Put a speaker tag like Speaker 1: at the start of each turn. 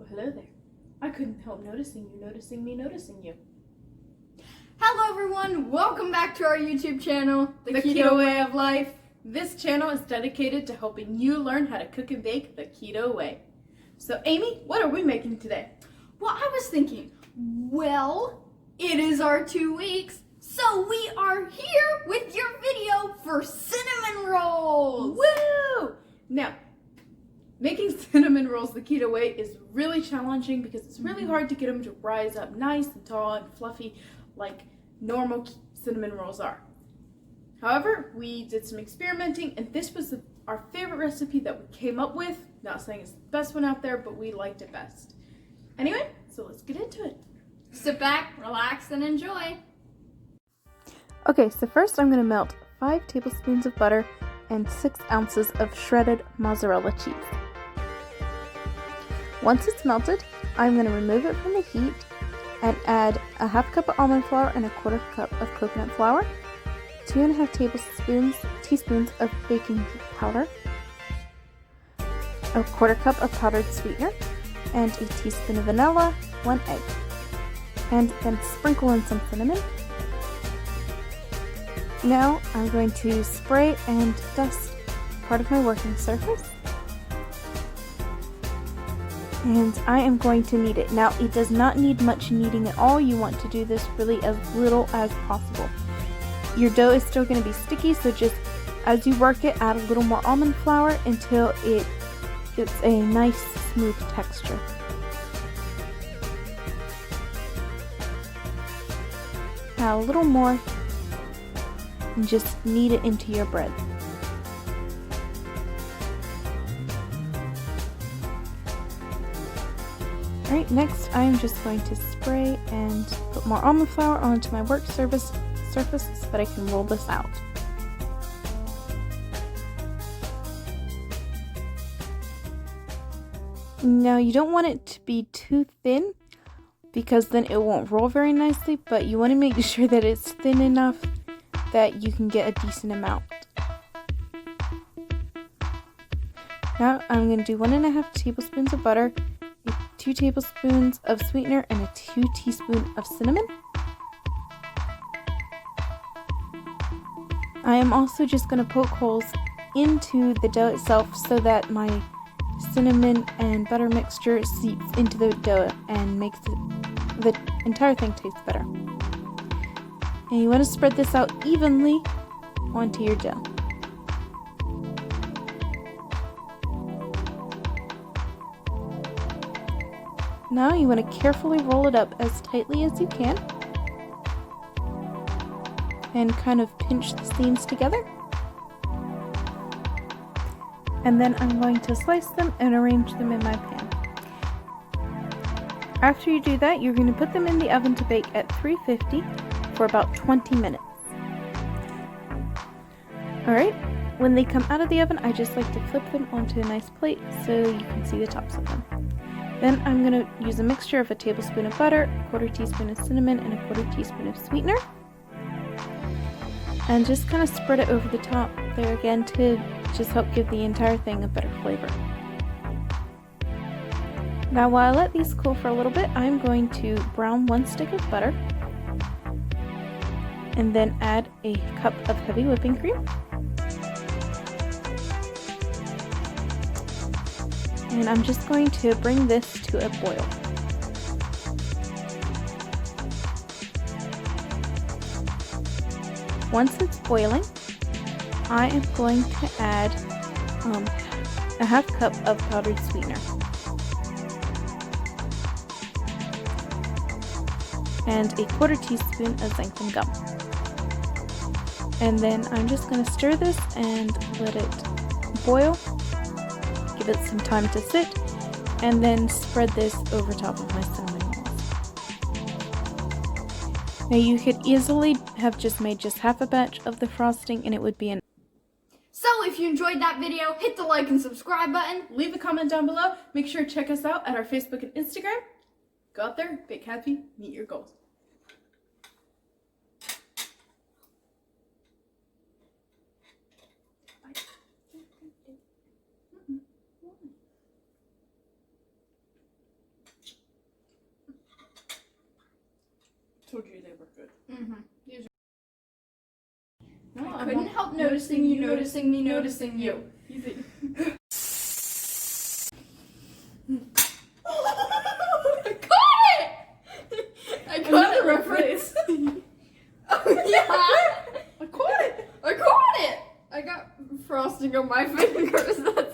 Speaker 1: hello there. I couldn't help noticing you, noticing me, noticing you.
Speaker 2: Hello everyone, welcome back to our YouTube channel,
Speaker 1: The Keto Way of Life. This channel is dedicated to helping you learn how to cook and bake the keto way. So Amy, what are we making today?
Speaker 2: Well, I was thinking, it is our 2 weeks, so we are here with your video for cinnamon rolls.
Speaker 1: Woo! Now, making cinnamon rolls the keto way is really challenging because it's really hard to get them to rise up nice and tall and fluffy like normal cinnamon rolls are. However, we did some experimenting and this was our favorite recipe that we came up with. Not saying it's the best one out there, but we liked it best. Anyway, so let's get into it.
Speaker 2: Sit back, relax, and enjoy.
Speaker 3: Okay, so first I'm going to melt 5 tablespoons of butter and 6 ounces of shredded mozzarella cheese. Once it's melted, I'm going to remove it from the heat and add a half cup of almond flour and a quarter cup of coconut flour, 2.5 teaspoons of baking powder, a quarter cup of powdered sweetener, and a teaspoon of vanilla, 1 egg. And then sprinkle in some cinnamon. Now I'm going to spray and dust part of my working surface. And I am going to knead it. Now it does not need much kneading at all. You want to do this really as little as possible. Your dough is still going to be sticky, so just as you work it, add a little more almond flour until it gets a nice smooth texture. Add a little more and just knead it into your bread. Alright, next I'm just going to spray and put more almond flour onto my work surface so that I can roll this out. Now you don't want it to be too thin because then it won't roll very nicely, but you want to make sure that it's thin enough that you can get a decent amount. Now I'm going to do 1.5 tablespoons of butter, 2 tablespoons of sweetener, and a 2 teaspoons of cinnamon. I am also just going to poke holes into the dough itself so that my cinnamon and butter mixture seeps into the dough and makes the entire thing taste better. And you want to spread this out evenly onto your dough. Now you want to carefully roll it up as tightly as you can and kind of pinch the seams together. And then I'm going to slice them and arrange them in my pan. After you do that, you're going to put them in the oven to bake at 350 for about 20 minutes. Alright, when they come out of the oven, I just like to flip them onto a nice plate so you can see the tops of them. Then I'm going to use a mixture of a tablespoon of butter, a quarter teaspoon of cinnamon, and a quarter teaspoon of sweetener. And just kind of spread it over the top there again to just help give the entire thing a better flavor. Now while I let these cool for a little bit, I'm going to brown 1 stick of butter and then add a cup of heavy whipping cream. And I'm just going to bring this to a boil. Once it's boiling, I am going to add a half cup of powdered sweetener. And a quarter teaspoon of xantham gum. And then I'm just going to stir this and let it boil. Give it some time to sit, and then spread this over top of my cinnamon rolls. Now you could easily have just made half a batch of the frosting and it would be
Speaker 2: So if you enjoyed that video, hit the like and subscribe button.
Speaker 1: Leave a comment down below. Make sure to check us out at our Facebook and Instagram. Go out there, bake happy, meet your goals. Told you they were good.
Speaker 2: Mm-hmm.
Speaker 1: No,
Speaker 2: I couldn't help noticing you, noticing me, noticing you.
Speaker 1: Easy.
Speaker 2: I caught it! I caught the reference. Oh yeah!
Speaker 1: I caught it!
Speaker 2: I caught it! I got frosting on my fingers. That's